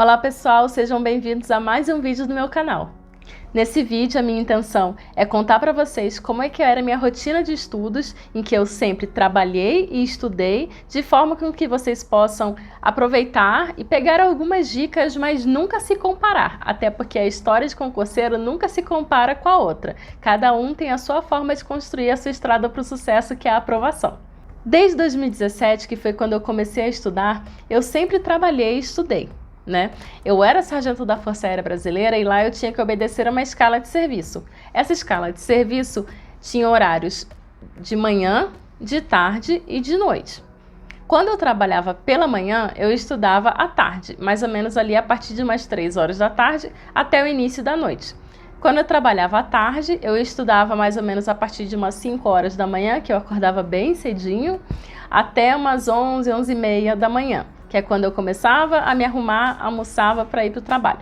Olá pessoal, sejam bem-vindos a mais um vídeo do meu canal. Nesse vídeo a minha intenção é contar para vocês como é que era a minha rotina de estudos, em que eu sempre trabalhei e estudei, de forma com que vocês possam aproveitar e pegar algumas dicas, mas nunca se comparar, até porque a história de concurseiro nunca se compara com a outra. Cada um tem a sua forma de construir a sua estrada para o sucesso, que é a aprovação. Desde 2017, que foi quando eu comecei a estudar, eu sempre trabalhei e estudei. Eu era sargento da Força Aérea Brasileira e lá eu tinha que obedecer a uma escala de serviço. Essa escala de serviço tinha horários de manhã, de tarde e de noite. Quando eu trabalhava pela manhã, eu estudava à tarde, mais ou menos ali a partir de umas 3 horas da tarde até o início da noite. Quando eu trabalhava à tarde, eu estudava mais ou menos a partir de umas 5 horas da manhã, que eu acordava bem cedinho, até umas 11, 11h30 da manhã. Que é quando eu começava a me arrumar, almoçava para ir para o trabalho.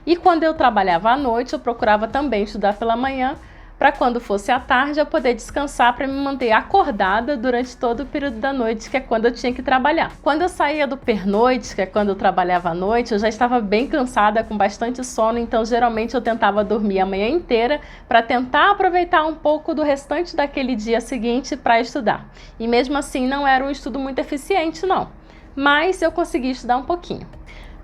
E quando eu trabalhava à noite, eu procurava também estudar pela manhã, para quando fosse à tarde eu poder descansar para me manter acordada durante todo o período da noite, que é quando eu tinha que trabalhar. Quando eu saía do pernoite, que é quando eu trabalhava à noite, eu já estava bem cansada, com bastante sono, então geralmente eu tentava dormir a manhã inteira para tentar aproveitar um pouco do restante daquele dia seguinte para estudar. E mesmo assim não era um estudo muito eficiente, não. Mas eu consegui estudar um pouquinho.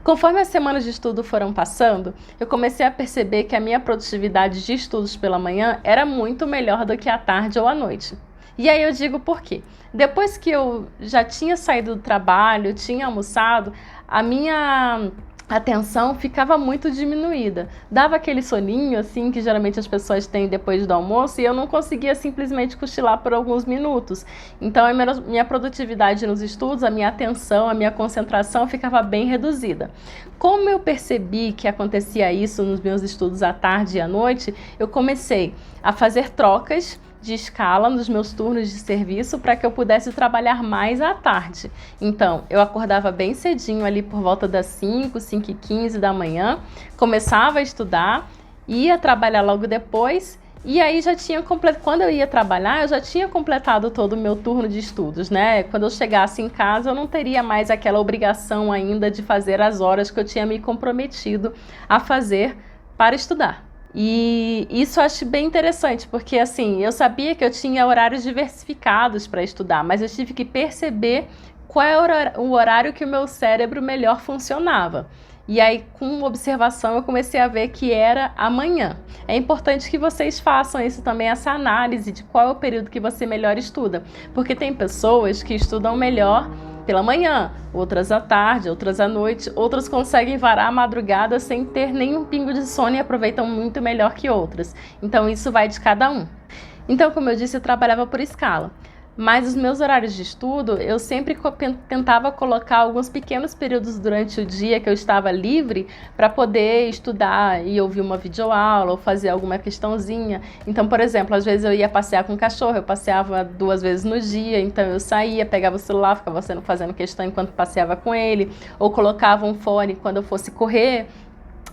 Conforme as semanas de estudo foram passando, eu comecei a perceber que a minha produtividade de estudos pela manhã era muito melhor do que à tarde ou à noite. E aí eu digo por quê? Depois que eu já tinha saído do trabalho, tinha almoçado, a minha atenção ficava muito diminuída. Dava aquele soninho assim que geralmente as pessoas têm depois do almoço e eu não conseguia simplesmente cochilar por alguns minutos. Então a minha produtividade nos estudos, a minha atenção, a minha concentração ficava bem reduzida. Como eu percebi que acontecia isso nos meus estudos à tarde e à noite, eu comecei a fazer trocas de escala nos meus turnos de serviço para que eu pudesse trabalhar mais à tarde. Então, eu acordava bem cedinho ali por volta das 5, 5h15 da manhã, começava a estudar, ia trabalhar logo depois e aí já tinha quando eu ia trabalhar, eu já tinha completado todo o meu turno de estudos, Quando eu chegasse em casa, eu não teria mais aquela obrigação ainda de fazer as horas que eu tinha me comprometido a fazer para estudar. E isso eu acho bem interessante, porque assim, eu sabia que eu tinha horários diversificados para estudar, mas eu tive que perceber qual é o horário que o meu cérebro melhor funcionava. E aí, com observação, eu comecei a ver que era amanhã. É importante que vocês façam isso também, essa análise de qual é o período que você melhor estuda, porque tem pessoas que estudam melhor pela manhã, outras à tarde, outras à noite, outras conseguem varar a madrugada sem ter nenhum pingo de sono e aproveitam muito melhor que outras. Então isso vai de cada um. Então, como eu disse, eu trabalhava por escala. Mas os meus horários de estudo, eu sempre tentava colocar alguns pequenos períodos durante o dia que eu estava livre para poder estudar e ouvir uma videoaula ou fazer alguma questãozinha. Então, por exemplo, às vezes eu ia passear com o cachorro, eu passeava 2 vezes no dia, então eu saía, pegava o celular, ficava fazendo questão enquanto passeava com ele, ou colocava um fone quando eu fosse correr.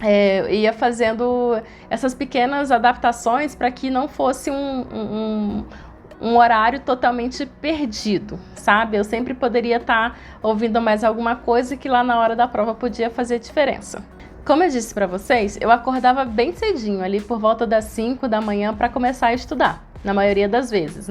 Eu ia fazendo essas pequenas adaptações para que não fosse um horário totalmente perdido, sabe? Eu sempre poderia estar ouvindo mais alguma coisa que lá na hora da prova podia fazer diferença. Como eu disse para vocês, eu acordava bem cedinho, ali por volta das 5 da manhã para começar a estudar, na maioria das vezes,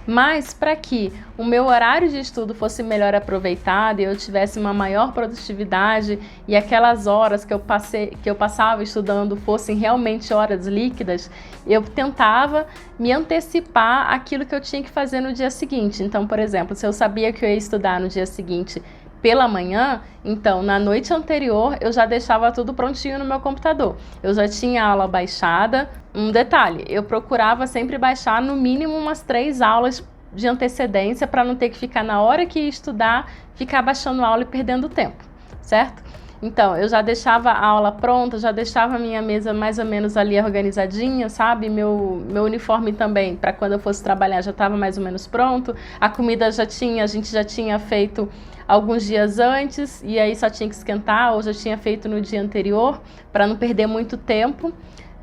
Mas para que o meu horário de estudo fosse melhor aproveitado e eu tivesse uma maior produtividade e aquelas horas que eu passava estudando fossem realmente horas líquidas, eu tentava me antecipar aquilo que eu tinha que fazer no dia seguinte. Então, por exemplo, se eu sabia que eu ia estudar no dia seguinte pela manhã, então na noite anterior eu já deixava tudo prontinho no meu computador. Eu já tinha a aula baixada. Um detalhe, eu procurava sempre baixar no mínimo umas 3 aulas de antecedência para não ter que ficar na hora que ia estudar, ficar baixando a aula e perdendo tempo, certo? Então, eu já deixava a aula pronta, já deixava a minha mesa mais ou menos ali organizadinha, sabe? Meu uniforme também, para quando eu fosse trabalhar, já estava mais ou menos pronto. A comida a gente já tinha feito alguns dias antes, e aí só tinha que esquentar, ou já tinha feito no dia anterior, para não perder muito tempo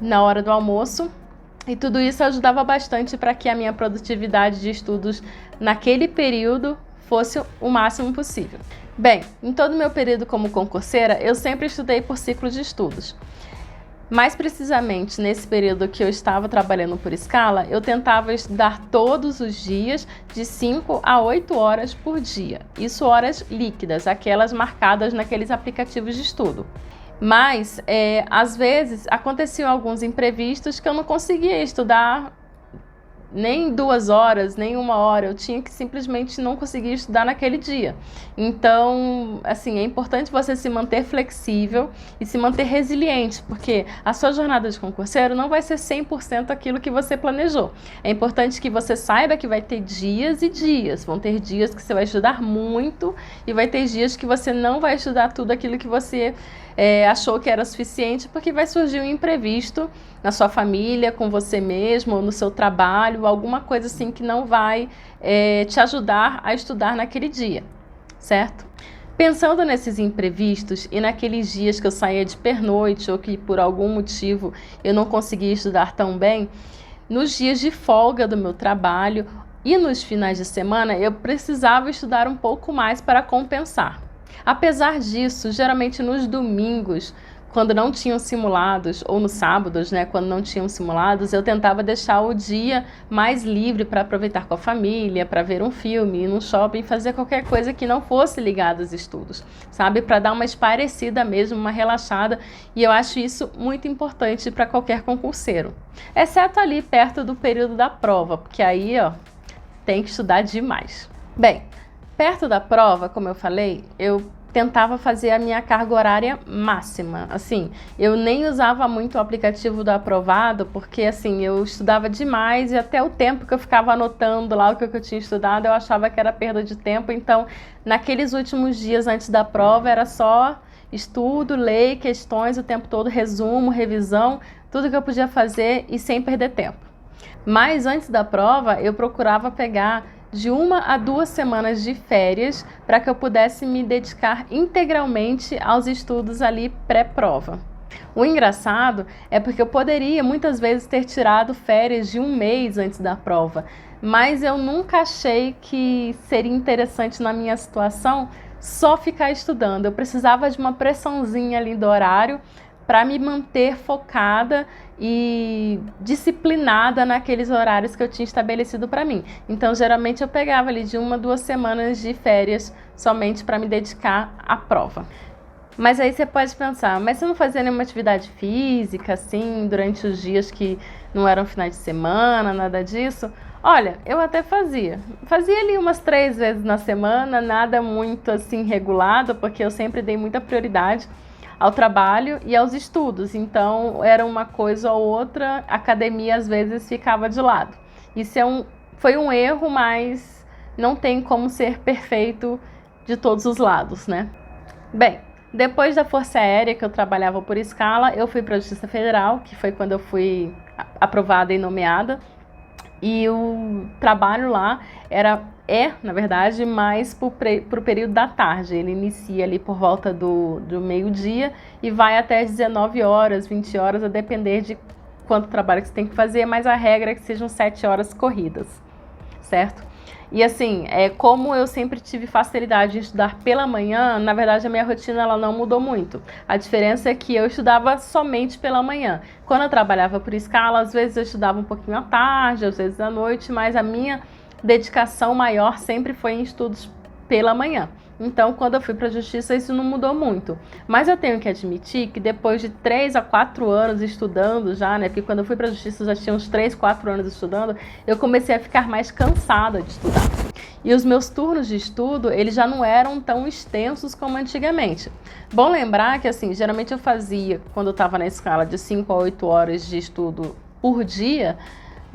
na hora do almoço. E tudo isso ajudava bastante para que a minha produtividade de estudos naquele período fosse o máximo possível. Bem, em todo o meu período como concurseira, eu sempre estudei por ciclo de estudos. Mais precisamente, nesse período que eu estava trabalhando por escala, eu tentava estudar todos os dias de 5 a 8 horas por dia. Isso horas líquidas, aquelas marcadas naqueles aplicativos de estudo. Mas, às vezes, aconteciam alguns imprevistos que eu não conseguia estudar nem 2 horas, nem 1 hora, eu tinha que simplesmente não conseguir estudar naquele dia. Então, assim, é importante você se manter flexível e se manter resiliente, porque a sua jornada de concurseiro não vai ser 100% aquilo que você planejou. É importante que você saiba que vai ter dias e dias, vão ter dias que você vai estudar muito e vai ter dias que você não vai estudar tudo aquilo que você achou que era suficiente, porque vai surgir um imprevisto na sua família, com você mesmo, ou no seu trabalho, alguma coisa assim que não vai te ajudar a estudar naquele dia, certo? Pensando nesses imprevistos e naqueles dias que eu saía de pernoite ou que por algum motivo eu não conseguia estudar tão bem, nos dias de folga do meu trabalho e nos finais de semana eu precisava estudar um pouco mais para compensar. Apesar disso, geralmente nos domingos, quando não tinham simulados, ou nos sábados, né, quando não tinham simulados, eu tentava deixar o dia mais livre para aproveitar com a família, para ver um filme, ir num shopping, fazer qualquer coisa que não fosse ligada aos estudos, sabe? Para dar uma espairecida mesmo, uma relaxada, e eu acho isso muito importante para qualquer concurseiro. Exceto ali perto do período da prova, porque aí, ó, tem que estudar demais. Bem, perto da prova, como eu falei, eu tentava fazer a minha carga horária máxima. Assim, eu nem usava muito o aplicativo do Aprovado, porque assim, eu estudava demais e até o tempo que eu ficava anotando lá o que eu tinha estudado, eu achava que era perda de tempo. Então, naqueles últimos dias antes da prova, era só estudo, lei, questões o tempo todo, resumo, revisão, tudo que eu podia fazer e sem perder tempo. Mas antes da prova, eu procurava pegar de 1 a 2 semanas de férias para que eu pudesse me dedicar integralmente aos estudos ali pré-prova. O engraçado é porque eu poderia muitas vezes ter tirado férias de 1 mês antes da prova, mas eu nunca achei que seria interessante na minha situação só ficar estudando. Eu precisava de uma pressãozinha ali do horário para me manter focada e disciplinada naqueles horários que eu tinha estabelecido para mim. Então, geralmente eu pegava ali de 1 a 2 semanas de férias somente para me dedicar à prova. Mas aí você pode pensar, mas você não fazia nenhuma atividade física, assim, durante os dias que não eram finais de semana, nada disso? Olha, eu até fazia. Fazia ali umas 3 vezes na semana, nada muito assim regulado, porque eu sempre dei muita prioridade ao trabalho e aos estudos, então era uma coisa ou outra, a academia às vezes ficava de lado. Isso foi um erro, mas não tem como ser perfeito de todos os lados, né? Bem, depois da Força Aérea, que eu trabalhava por escala, eu fui para a Justiça Federal, que foi quando eu fui aprovada e nomeada, e o trabalho lá na verdade, mais para o período da tarde. Ele inicia ali por volta do meio-dia e vai até as 19 horas, 20 horas, a depender de quanto trabalho que você tem que fazer, mas a regra é que sejam 7 horas corridas, certo? E assim, como eu sempre tive facilidade em estudar pela manhã, na verdade a minha rotina ela não mudou muito. A diferença é que eu estudava somente pela manhã. Quando eu trabalhava por escala, às vezes eu estudava um pouquinho à tarde, às vezes à noite, mas a minha dedicação maior sempre foi em estudos pela manhã. Então, quando eu fui para a Justiça, isso não mudou muito. Mas eu tenho que admitir que depois de 3 a 4 anos estudando já, né? Porque quando eu fui para a Justiça, eu já tinha uns 3, 4 anos estudando, eu comecei a ficar mais cansada de estudar. E os meus turnos de estudo, eles já não eram tão extensos como antigamente. Bom lembrar que, assim, geralmente eu fazia, quando eu estava na escala de 5 a 8 horas de estudo por dia,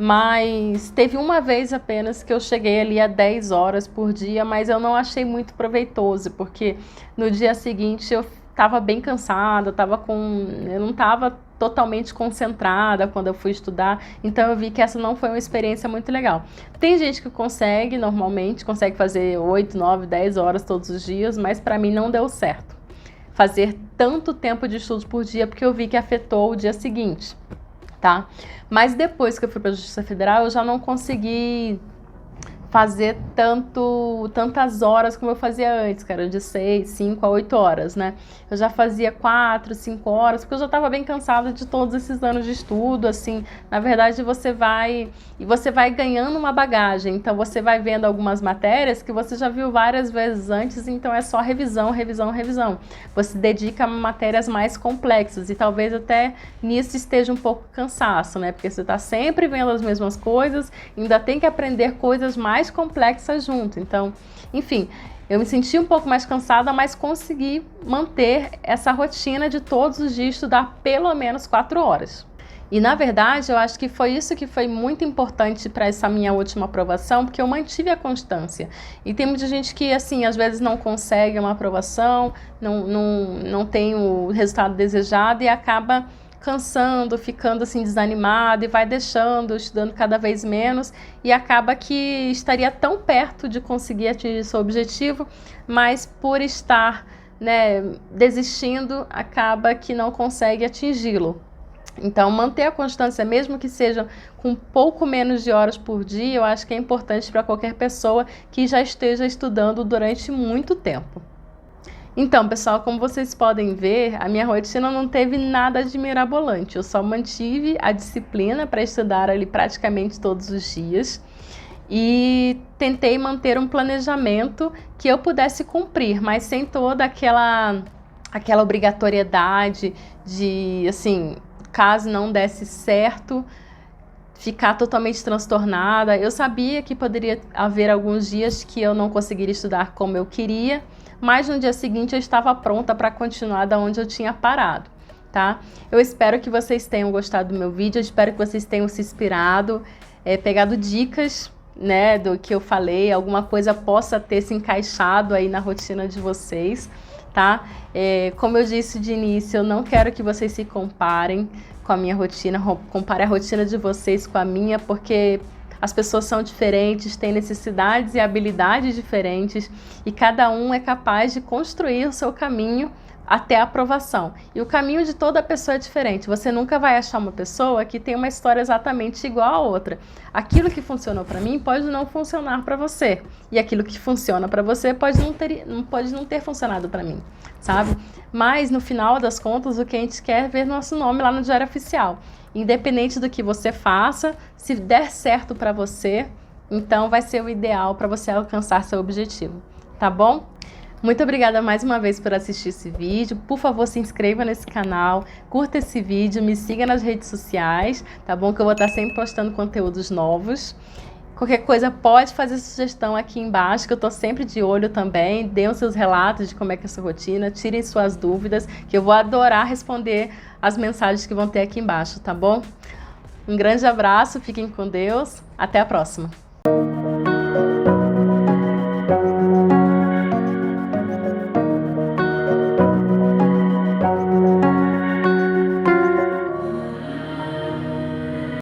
mas teve uma vez apenas que eu cheguei ali a 10 horas por dia, mas eu não achei muito proveitoso, porque no dia seguinte eu estava bem cansada, eu não estava totalmente concentrada quando eu fui estudar, então eu vi que essa não foi uma experiência muito legal. Tem gente que normalmente consegue fazer 8, 9, 10 horas todos os dias, mas para mim não deu certo fazer tanto tempo de estudos por dia, porque eu vi que afetou o dia seguinte. Tá? Mas depois que eu fui para a Justiça Federal, eu já não consegui fazer tantas horas como eu fazia antes, que era de 6, 5 a 8 horas, né? Eu já fazia 4, 5 horas, porque eu já estava bem cansada de todos esses anos de estudo, assim. Na verdade, você vai ganhando uma bagagem, então você vai vendo algumas matérias que você já viu várias vezes antes, então é só revisão, revisão, revisão. Você dedica a matérias mais complexas e talvez até nisso esteja um pouco cansaço, né? Porque você está sempre vendo as mesmas coisas, ainda tem que aprender coisas mais complexas junto. Então, enfim, eu me senti um pouco mais cansada, mas consegui manter essa rotina de todos os dias estudar pelo menos 4 horas. E na verdade, eu acho que foi isso que foi muito importante para essa minha última aprovação, porque eu mantive a constância. E tem muita gente que, assim, às vezes não consegue uma aprovação, não tem o resultado desejado e acaba cansando, ficando assim desanimado e vai deixando, estudando cada vez menos e acaba que estaria tão perto de conseguir atingir seu objetivo, mas por estar, né, desistindo, acaba que não consegue atingi-lo. Então, manter a constância, mesmo que seja com pouco menos de horas por dia, eu acho que é importante para qualquer pessoa que já esteja estudando durante muito tempo. Então, pessoal, como vocês podem ver, a minha rotina não teve nada de mirabolante. Eu só mantive a disciplina para estudar ali praticamente todos os dias e tentei manter um planejamento que eu pudesse cumprir, mas sem toda aquela obrigatoriedade de, assim, caso não desse certo, ficar totalmente transtornada. Eu sabia que poderia haver alguns dias que eu não conseguiria estudar como eu queria, mas no dia seguinte eu estava pronta para continuar da onde eu tinha parado, tá? Eu espero que vocês tenham gostado do meu vídeo, eu espero que vocês tenham se inspirado, pegado dicas, né, do que eu falei, alguma coisa possa ter se encaixado aí na rotina de vocês, tá? Como eu disse de início, eu não quero que vocês se comparem com a minha rotina, compare a rotina de vocês com a minha, porque as pessoas são diferentes, têm necessidades e habilidades diferentes e cada um é capaz de construir o seu caminho até a aprovação. E o caminho de toda pessoa é diferente. Você nunca vai achar uma pessoa que tem uma história exatamente igual a outra. Aquilo que funcionou para mim pode não funcionar para você. E aquilo que funciona para você pode não ter funcionado para mim, sabe? Mas no final das contas, o que a gente quer é ver nosso nome lá no Diário Oficial. Independente do que você faça, se der certo para você, então vai ser o ideal para você alcançar seu objetivo, tá bom? Muito obrigada mais uma vez por assistir esse vídeo. Por favor, se inscreva nesse canal, curta esse vídeo, me siga nas redes sociais, tá bom? Que eu vou estar sempre postando conteúdos novos. Qualquer coisa pode fazer sugestão aqui embaixo, que eu estou sempre de olho também. Deem os seus relatos de como é que é a sua rotina, tirem suas dúvidas, que eu vou adorar responder as mensagens que vão ter aqui embaixo, tá bom? Um grande abraço, fiquem com Deus, até a próxima!